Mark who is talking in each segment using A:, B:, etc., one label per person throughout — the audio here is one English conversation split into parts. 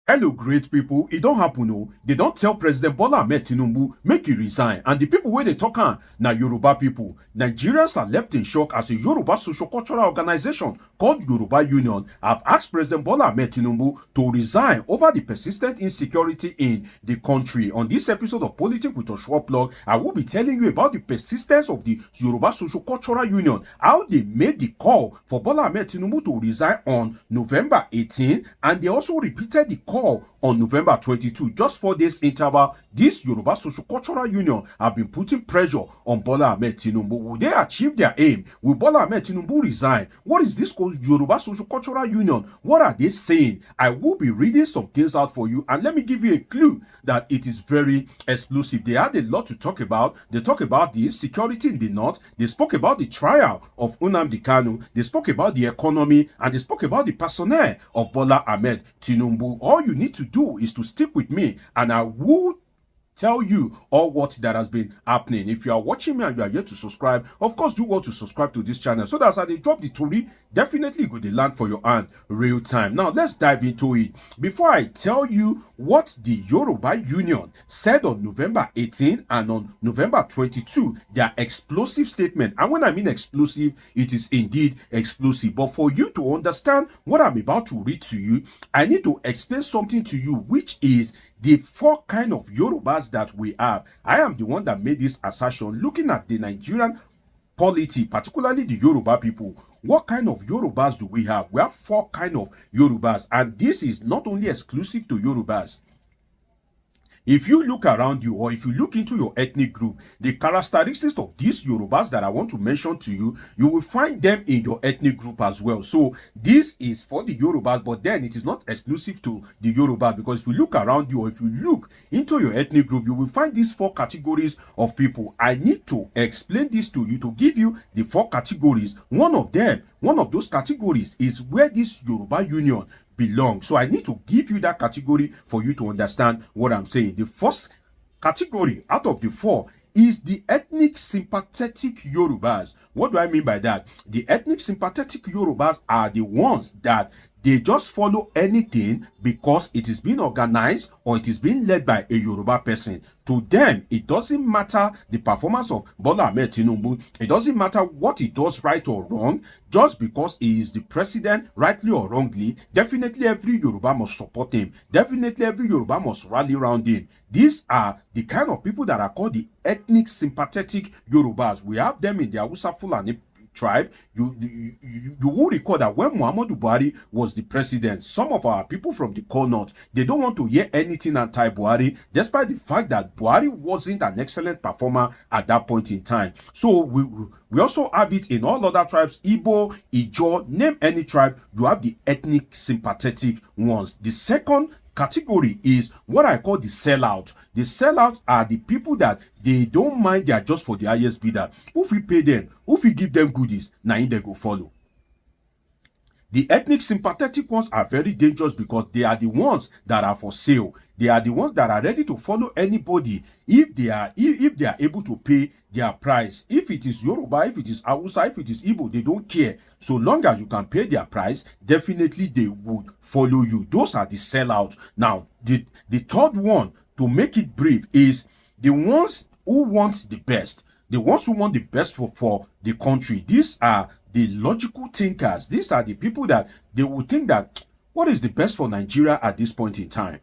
A: Hello, great people. It don't happen, oh. They don't tell President Bola Ahmed Tinubu make he resign. And the people where they talk na Yoruba people. Nigerians are left in shock as a Yoruba social-cultural organization called Yoruba Union have asked President Bola Ahmed Tinubu to resign over the persistent insecurity in the country. On this episode of Politics with Oshua Plug, I will be telling you about the persistence of the Yoruba social-cultural union, how they made the call for Bola Ahmed Tinubu to resign on November 18, and they also repeated the call on November 22. Just 4 days interval, this Yoruba Social Cultural Union have been putting pressure on Bola Ahmed Tinubu. Will they achieve their aim? Will Bola Ahmed Tinubu resign? What is this called Yoruba Social Cultural Union? What are they saying? I will be reading some things out for you, and let me give you a clue that it is very explosive. They had a lot to talk about. They talk about the insecurity in the north. They spoke about the trial of Nnamdi Kanu. They spoke about the economy, and they spoke about the personnel of Bola Ahmed Tinubu. All you need to do is to stick with me, and I will tell you all what that has been happening. If you are watching me and you are yet to subscribe, of course do want to subscribe to this channel so that as I drop the story, definitely go to land for your hand real time. Now let's dive into it. Before I tell you what the Yoruba Union said on November 18 and on November 22, their explosive statement, and when I mean explosive, it is indeed explosive. But for you to understand what I'm about to read to you, I need to explain something to you, which is the 4 kind of Yorubas that we have. I am the one that made this assertion looking at the Nigerian polity, particularly the Yoruba people. What kind of Yorubas do we have? We have 4 kind of Yorubas, and this is not only exclusive to Yorubas. If you look around you, or if you look into your ethnic group, the characteristics of these Yorubas that I want to mention to you, you will find them in your ethnic group as well. So this is for the Yorubas, but then it is not exclusive to the Yorubas, because if you look around you, or if you look into your ethnic group, you will find these 4 categories of people. I need to explain this to you to give you the 4 categories. One of those categories is where this Yoruba Union belong. So I need to give you that category for you to understand what I'm saying. The first category out of the 4 is the ethnic sympathetic Yorubas. What do I mean by that? The ethnic sympathetic Yorubas are the ones that they just follow anything because it is being organized or it is being led by a Yoruba person. To them, it doesn't matter the performance of Bola Ahmed Tinubu. It doesn't matter what he does right or wrong. Just because he is the president, rightly or wrongly, definitely every Yoruba must support him. Definitely every Yoruba must rally around him. These are the kind of people that are called the ethnic sympathetic Yorubas. We have them in the Hausa Fulani tribe. You will recall that when Muhammadu Buhari was the president, some of our people from the core north, they don't want to hear anything anti-Buhari, despite the fact that Buhari wasn't an excellent performer at that point in time. So we also have it in all other tribes. Igbo, Ijaw, name any tribe, you have the ethnic sympathetic ones. The second category is what I call the sellout. The sellouts are the people that they don't mind, they are just for the highest bidder. If we pay them, if we give them goodies, now they go follow. The ethnic sympathetic ones are very dangerous because they are the ones that are for sale. They are the ones that are ready to follow anybody if they are able to pay their price. If it is Yoruba, if it is Hausa, if it is Igbo, they don't care. So long as you can pay their price, definitely they would follow you. Those are the sellouts. Now, the third one, to make it brief, is the ones who want the best. The ones who want the best for the country. These are the logical thinkers. These are the people that they would think that what is the best for Nigeria at this point in time?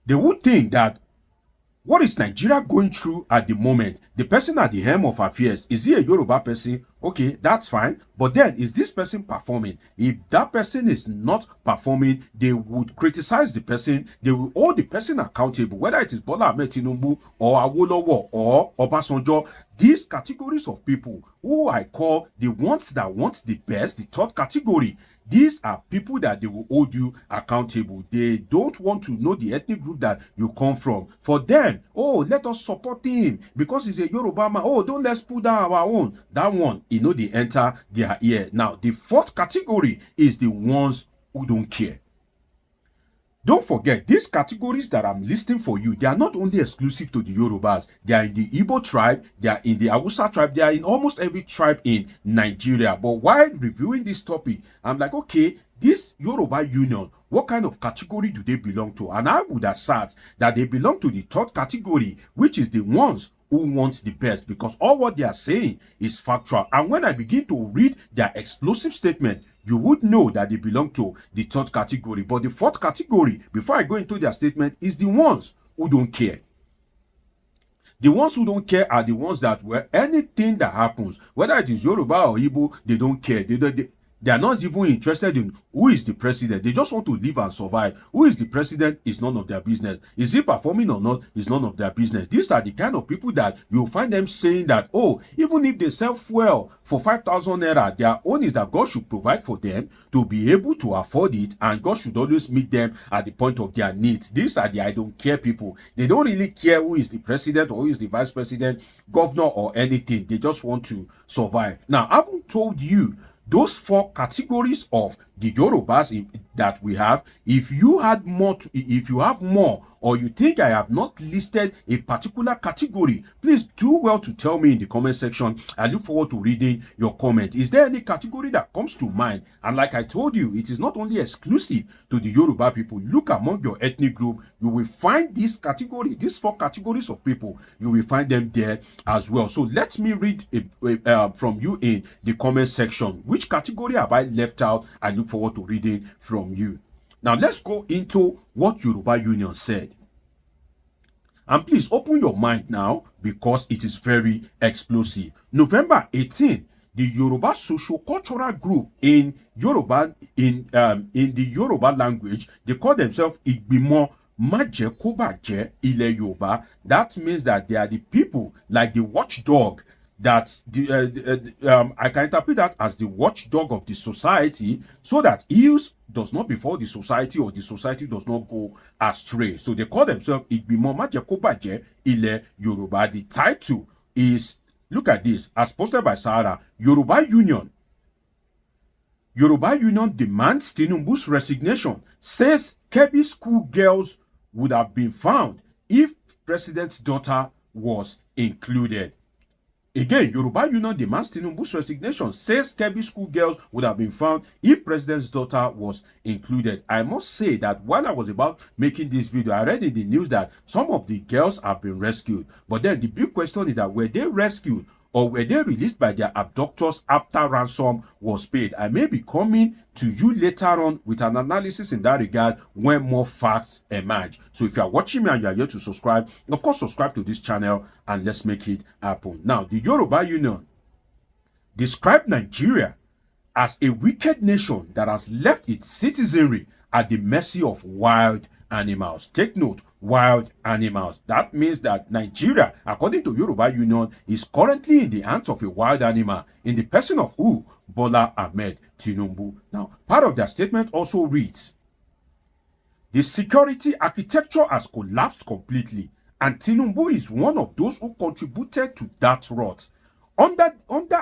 A: They would think that what is Nigeria going through at the moment? The person at the helm of affairs, is he a Yoruba person? Okay, that's fine. But then, is this person performing? If that person is not performing, they would criticize the person. They will hold the person accountable, whether it is Bola Ahmed Tinubu or Awolowo or Obasanjo. These categories of people, who I call the ones that want the best, the third category, these are people that they will hold you accountable. They don't want to know the ethnic group that you come from. For them, oh, let us support him because he's a Yoruba man. Oh, don't let's put down our own. That one, they enter their ear. Now, the fourth category is the ones who don't care. Don't forget, these categories that I'm listing for you, they are not only exclusive to the Yorubas. They are in the Igbo tribe, they are in the Hausa tribe, they are in almost every tribe in Nigeria. But while reviewing this topic, I'm like, okay, This Yoruba Union, what kind of category do they belong to? And I would assert that they belong to the third category, which is the ones who wants the best, because all what they are saying is factual. And when I begin to read their explosive statement, you would know that they belong to the third category. But the fourth category, before I go into their statement, is the ones who don't care. The ones who don't care are the ones that, where anything that happens, whether it is Yoruba or Igbo, they don't care. They are not even interested in who is the president. They just want to live and survive. Who is the president is none of their business. Is he performing or not is none of their business. These are the kind of people that you'll find them saying that, oh, even if they sell fuel for 5,000 naira, their own is that God should provide for them to be able to afford it, and God should always meet them at the point of their needs. These are the I don't care people. They don't really care who is the president or who is the vice president, governor, or anything. They just want to survive. Now, I haven't told you those four categories of the Yorubas that we have. If you had more, if you have more, or you think I have not listed a particular category, please do well to tell me in the comment section. I look forward to reading your comment. Is there any category that comes to mind? And like I told you, it is not only exclusive to the Yoruba people. Look among your ethnic group, you will find these categories, these four categories of people, you will find them there as well. So let me read from you in the comment section. Which category have I left out? I look forward to reading from you. Now let's go into what Yoruba Union said. And please open your mind now, because it is very explosive. November 18, the Yoruba Socio-Cultural Group in Yoruba, in the Yoruba language, they call themselves Igbimo Majekobaje Ile Yoruba. That means that they are the people, like the watchdog, that I can interpret that as the watchdog of the society, so that ills does not befall the society, or the society does not go astray. So they call themselves Igbimo Majekobaje Ile Yoruba. The title is, look at this, as posted by Sarah, Yoruba Union. Yoruba Union demands Tinubu's resignation, says Kebbi school girls would have been found if president's daughter was included. Again, Yoruba Union demands Tinubu's resignation, says Kebbi school girls would have been found if president's daughter was included. I must say that while I was about making this video, I read in the news that some of the girls have been rescued. But then the big question is that, were they rescued or were they released by their abductors after ransom was paid? I may be coming to you later on with an analysis in that regard when more facts emerge. So if you are watching me and you are here to subscribe, of course subscribe to this channel and let's make it happen. Now, the Yoruba Union described Nigeria as a wicked nation that has left its citizenry at the mercy of wild animals. Take note, wild animals. That means that Nigeria, according to Yoruba Union, is currently in the hands of a wild animal, in the person of who? Bola Ahmed Tinubu. Now, part of their statement also reads, the security architecture has collapsed completely, and Tinubu is one of those who contributed to that rot. Under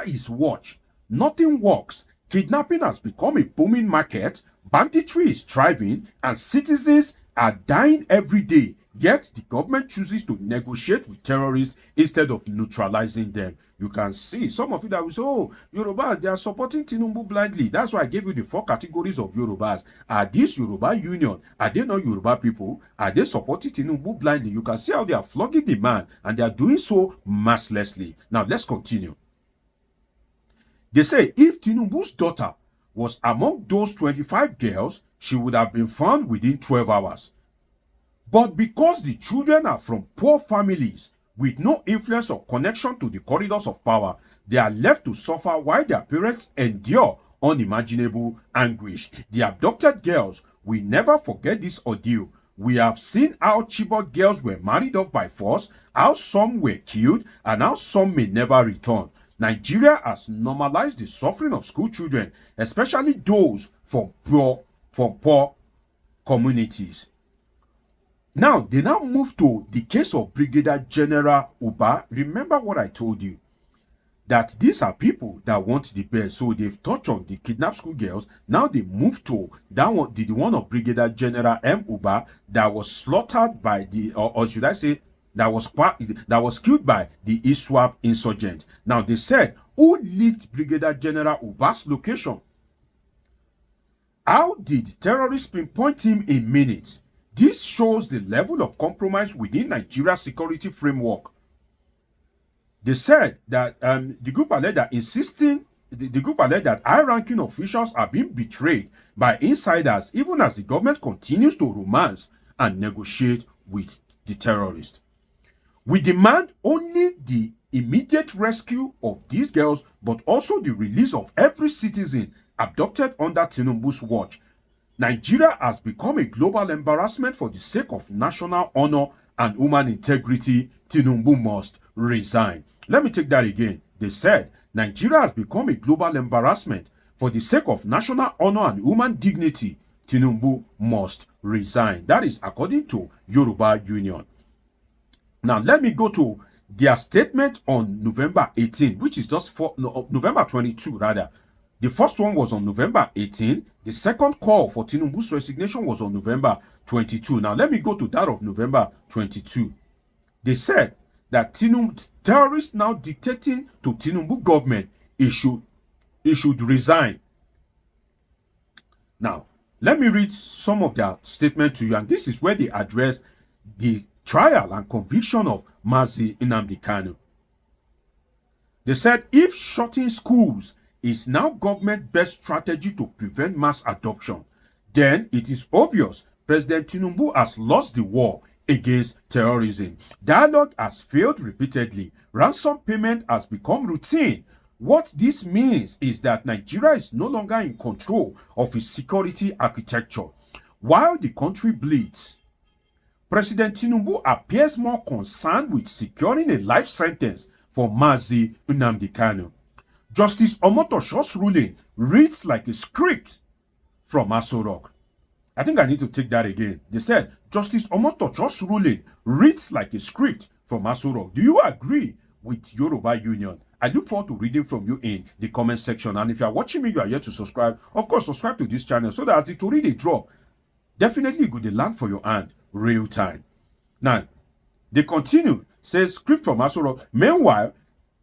A: his watch, nothing works. Kidnapping has become a booming market, banditry is thriving, and citizens are dying every day. Yet the government chooses to negotiate with terrorists instead of neutralizing them. You can see some of you that will say, oh, Yoruba, they are supporting Tinubu blindly. That's why I gave you the four categories of Yorubas. Are these Yoruba Union? Are they not Yoruba people? Are they supporting Tinubu blindly? You can see how they are flogging the man, and they are doing so mercilessly. Now, let's continue. They say if Tinubu's daughter was among those 25 girls, she would have been found within 12 hours. But because the children are from poor families with no influence or connection to the corridors of power, they are left to suffer while their parents endure unimaginable anguish. The abducted girls will never forget this ordeal. We have seen how Chibok girls were married off by force, how some were killed, and how some may never return. Nigeria has normalized the suffering of school children, especially those from poor communities. Now, they now move to the case of Brigadier General Uba. Remember what I told you, that these are people that want the best. So they've touched on the kidnapped school girls. Now they move to that one, the one of Brigadier General M. Uba that was slaughtered by the, or should I say, that was killed by the ISWAP insurgents. Now they said, who leaked Brigadier General Uba's location? How did terrorists pinpoint him in minutes? This shows the level of compromise within Nigeria's security framework. They said that the group alleged that the group alleged that high-ranking officials are being betrayed by insiders, even as the government continues to romance and negotiate with the terrorists. We demand only the immediate rescue of these girls, but also the release of every citizen abducted under Tinubu's watch. Nigeria has become a global embarrassment for the sake of national honor and human integrity. Tinubu must resign. Let me take that again. They said Nigeria has become a global embarrassment for the sake of national honor and human dignity. Tinubu must resign. That is according to Yoruba Union. Now, let me go to their statement on November 18, which is just for November 22, rather. The first one was on November 18. The second call for Tinubu's resignation was on November 22. Now, let me go to that of November 22. They said that terrorists now dictating to Tinubu government, he should resign. Now, let me read some of their statement to you, and this is where they address the trial and conviction of Mazi Nnamdi Kanu. They said if shutting schools is now government best strategy to prevent mass adoption, then it is obvious President Tinubu has lost the war against terrorism. Dialogue has failed repeatedly. Ransom payment has become routine. What this means is that Nigeria is no longer in control of its security architecture. While the country bleeds, President Tinubu appears more concerned with securing a life sentence for Mazi Nnamdi Kanu. Justice Omotosho's ruling reads like a script from Aso Rock. I think I need to take that again. They said Justice Omotosho's ruling reads like a script from Aso Rock. Do you agree with Yoruba Union? I look forward to reading from you in the comment section. And if you are watching me, you are yet to subscribe, of course, subscribe to this channel so that as the Tori they drop, definitely good they land for your hand real time. Now, they continue, says script from Aso Rock. Meanwhile,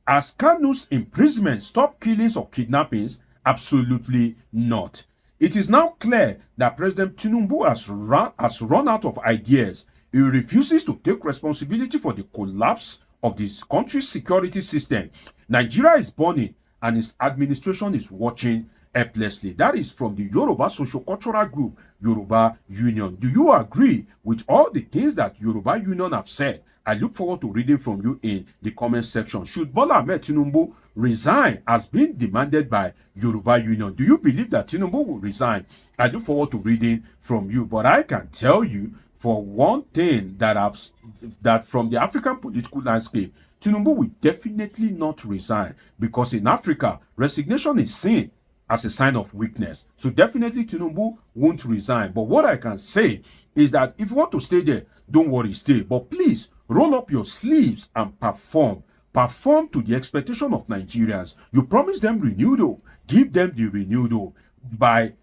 A: has Kanu's imprisonment stopped killings or kidnappings? Absolutely not. It is now clear that President Tinubu has run out of ideas. He refuses to take responsibility for the collapse of this country's security system. Nigeria is burning and his administration is watching helplessly. That is from the Yoruba socio-cultural group, Yoruba Union. Do you agree with all the things that Yoruba Union have said? I look forward to reading from you in the comment section. Should Bola Ahmed Tinubu resign as being demanded by Yoruba Union? Do you believe that Tinubu will resign? I look forward to reading from you. But I can tell you for one thing that from the African political landscape, Tinubu will definitely not resign, because in Africa, resignation is seen as a sign of weakness. So definitely Tinubu won't resign. But what I can say is that if you want to stay there, don't worry, stay. But please, roll up your sleeves and perform. Perform to the expectation of Nigerians. You promise them renewed hope. Give them the renewed hope by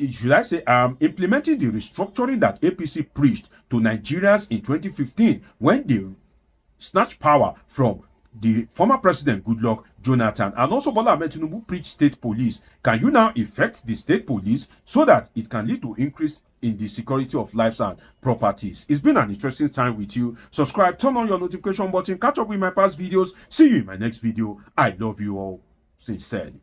A: should I say, implementing the restructuring that APC preached to Nigerians in 2015 when they snatched power from the former president Goodluck Jonathan. And also Bola Ahmed Tinubu preached state police. Can you now effect the state police so that it can lead to increase in the security of lives and properties? It's been an interesting time with you. Subscribe, turn on your notification button, catch up with my past videos. See you in my next video. I love you all sincerely.